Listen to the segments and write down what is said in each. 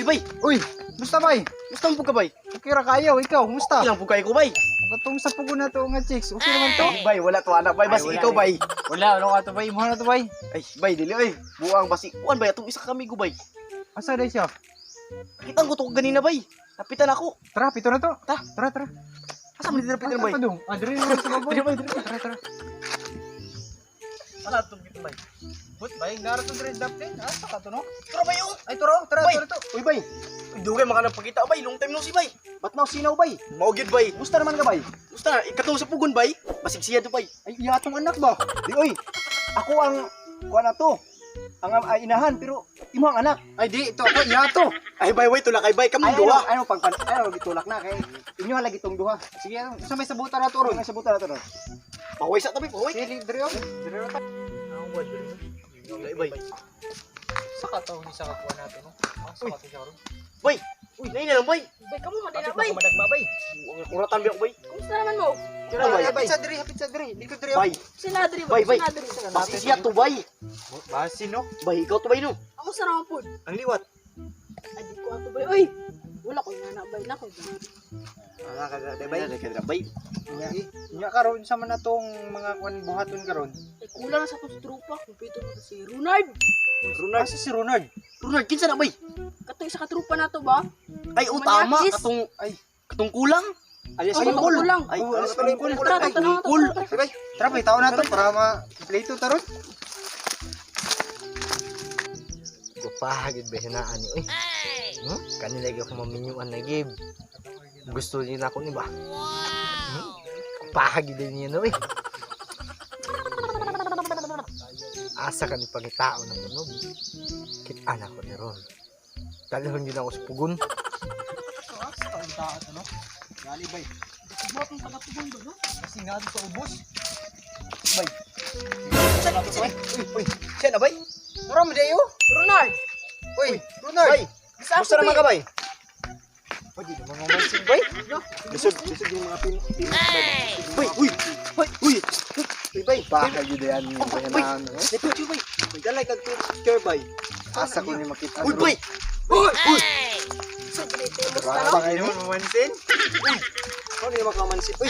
bay. Uy, musta bay? Musta mo ka bay? Okay ra kayo, ikaw, musta? Ilang pugay ko bay. Katong sa pugo na to nga chicks. Okay naman to. Ay, bay, wala to anak bay. Basi Ay, wala ikaw eh. bay. Wala, ano ka to bay? Mo na to bay. Ay, bay dili oy. Buang basi. Kuan bay atong isa ka amigo bay. Asa day siya? Kitang ko to ganina bay. Napitan ako. Tara, pito na to. Ta. Tara. Asa man dito napitan bay? Padung. Dire na sa baboy. Dire bay, dire. Tara. Ala to gito bay. But bay, nara to dire dapat. Asa ka to no? Tara bay oh. Ay turo, tara Bay. to. Uy bay. Uy, dugay maka nagpakita bay. Long time no si bay. Ba't na sinaw bay? Mao gyud bay. Musta naman ka bay? Musta? Ikatong sa pugon bay. Basig siya to bay. Ay, iya tong anak ba? Di oy. Ako ang kuan na to. Ang inahan pero imo ang anak. Ay di, ito ako, iya to. Ay bay way tulak ay bay kamo Ay, duha. ano gitulak na kay inyo lagi tong duha. Sige, ano, sa may sabutan na to ron. Sa buta na to. Paway sa tabi, paway. Sige, dire oh. Dire ra ta. Ay bay. Saka to ni sa kakuha nato no. Saka to siya ron. Bay. Uy, nay na lang bay. Bay, kamu man din na, Bay, bay. madagma bay. Ang kuratan biya ko bay. Kumusta naman mo? Kira bay. Hapit sa dire. Dito dire. Bay. Sinadri ba? Bay, bay. Sinadri. Basi siya to bay. Basi no. Bay ikaw to bay no. Ako sa naman po. Ang liwat. Ay, di ko ato bay. Uy! Wala ko yung bay na ko. Wala ka da Bay, kira bay. Nya karon sa man natong mga kwan buhaton karon. Ay, kulang na sa itong trupa. Kumpito na si Runard. Ronald, Asa si Ronald? Ronald kinsa na bay? Kato isa ka trupa na to ba? Ay oh tama Manyakis. katong kulang. Alias Ay, ay katong kulang. Ay, Oh, alas pala yung kulang. Tara, Ay, tara, kul. tara. Tara, may tao na to para ma-play to taron. Kupahagid ba hinaan ni? Kanila gyud ko maminyuan na gib. Gusto din ako ni ba? Kupahagid din niya no eh. Asa ka ni pagitao ng tunog. Kita na ko ni ron. Dalihon din ako sa pugon. Ang tao to no. Gali bay. Buhat ng taga-tugon ba, no? Kasi nga sa ubos. Bay. Kinsa na to bay? Uy, siya na bay? Tara mo dayo. Runard! Uy, Ronald. Bay. Isa Gusto naman ka bay? Pwede naman mamansin bay. Lisod yung mga pin. Bay, uy. Bay, uy. Uy, bay. Baka yun yan yung Bay. bayanaan. Ito siya bay. May dalay kag care bay. Asa ko ni makita. Uy, bay. Uy, uy. Sa pinitimus na, Baka no? kayo naman mamansin. Ano yung makamansin? Uy.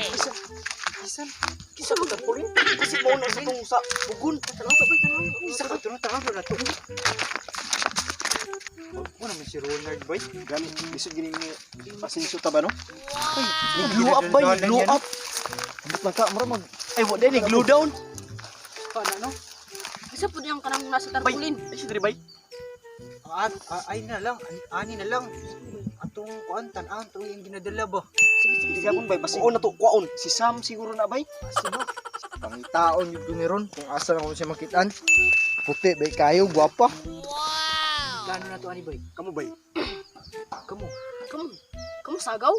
Isa. Isan. Kisa mo tarpulin? Kasi mo na sa itong sa bugun. Tanong to, bay, tanong. Isa ka to na tawag na to. Ano naman si Ronald bay? Gani, lisod gini ni pasinso ta ba no? Ay, Glue up bay, ginadala glue yan. up. Hindi pa ka mag. Ay, what day ni glue down? Paano no? Isa po niyang kanang nasa Bay. tarpulin. Ay, sige bay. Ay na lang, ani na lang. Atong kuan tan-an to yung ginadala ba? Sige gapon bay, basi na to kuaon. Si Sam siguro na bay. Sino? Pangitaon yung ni ron kung asa na ko siya makitaan. Puti bay kayo, guwapa. Plano na to, ani bay. Kamu bay. Kamu, Kamu sagaw?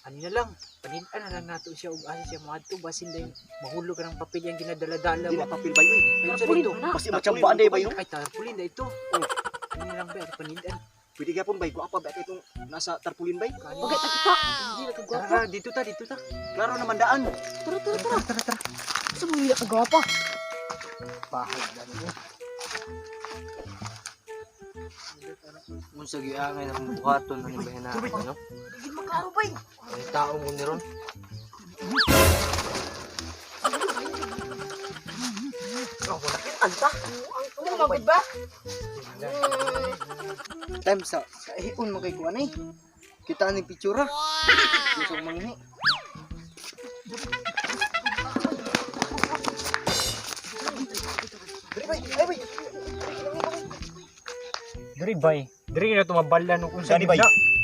ani na lang. Panindan na lang nato siya ug asa siya madto basin day mahulog ka ng papel yung ginadala-dala Hindi ba. na papel bay uy. Ayun sa Tarpulin dito. ba na? Basi matsambaan day bay no. Ay tarpulin da ito. Ano na lang ba panindan. Pwede gapon bay, guapa ba itong nasa tarpulin bay? Bagay takita. Hindi na kagwapa. Tara, dito ta. Klaro naman daan. Tara. Sa mga hindi kagwapa. Bahay na niyo. Kung sa giangay na buhaton na ni ba hinaan no? Hindi makaro bay. Ay tao mo ni ron. Anta. Ang magod ba? Time sa hiun mo kay kuan eh. Kita ni pictura. Gusto ko manghi. Diri bay. Diri na tumabala no kung sa Gani bay.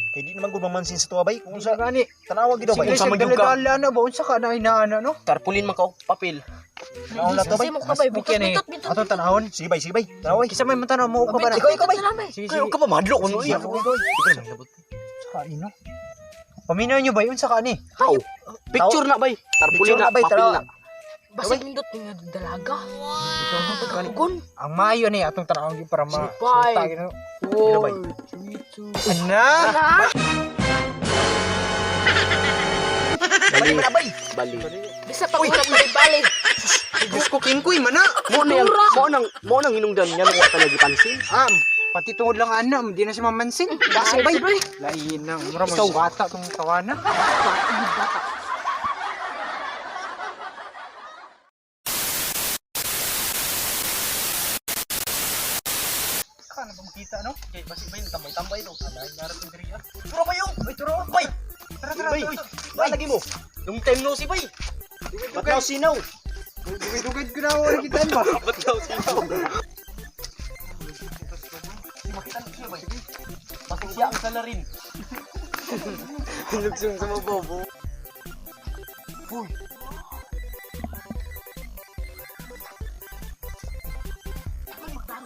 Kay di naman gud mamansin sa tuwa bay. Kung sa gani. tanawa gid bay. Sige, sa dala na ba unsa ka na inaana no? Tarpulin man ka og papel. Naon na to bay. Kasi mo ka bay. Okay ni. Bitot. Ato tanahon. Sige bay, sige bay. Tanawa. Kisa may matanaw mo ka ba na? Ikaw bay. Sige, Kayo sige. ka pa madlo kuno Sige, iya. sige. Sa ino. Paminaw nyo ba yun sa kani? How? Picture na bay. Tarpulin Picture na na bay, papel tara. na. Basig nindot nga dalaga. Kani. Tugon. Ang mayo ni atong tanawon gyud para ma. Sipay. Sulta, gino. Ino bay. Ana. Bali man na bay. Bali. Bisa pag ulam na ibalik. Diyos ko king kuy mana. Mo nang hinungdan nya wa talaga pansin. pati tungod lang ana, hindi na siya mamansin. Basi bay. Lain na, mura Ikaw. mo bata tong tawana. Kana ba makita no? Kay basi bay tambay-tambay no. Alay narap ng diri. Turo ba yung? Bay turo. Bay. Tara tara Bay. oy. Bay lagi mo. Long time no si bay. Ba't now sinaw? Dugay-dugay ko na ako nakitaan ba? Ba't now sinaw? Makita na siya bay. Bakit siya ang salarin? Lugsong sa mabobo.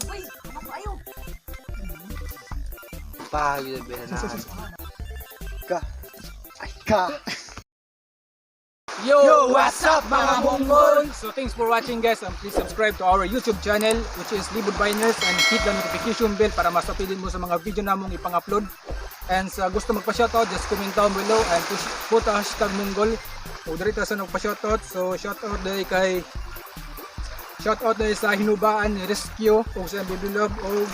Bay, ano ba yun? Pahagid ba hinaan? Yo, what's up mga Mongol? So thanks for watching guys, and please subscribe to our YouTube channel which is Libud Biners, and hit the notification bell para masapilin mo sa mga video namong ipang-upload. And sa gusto magpa-shoutout, just comment down below and put a hashtag Mongol. O dito sa nagpa-shoutout, so shoutout dahil sa Hinubaan ni Rescue o sa Bibilog o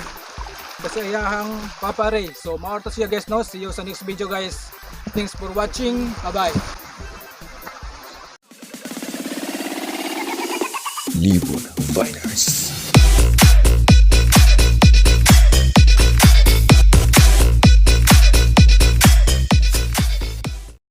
sa iyahang Papa Ray. So maorto siya guys no, see you sa next video guys. Thanks for watching, bye bye. Libud Biners.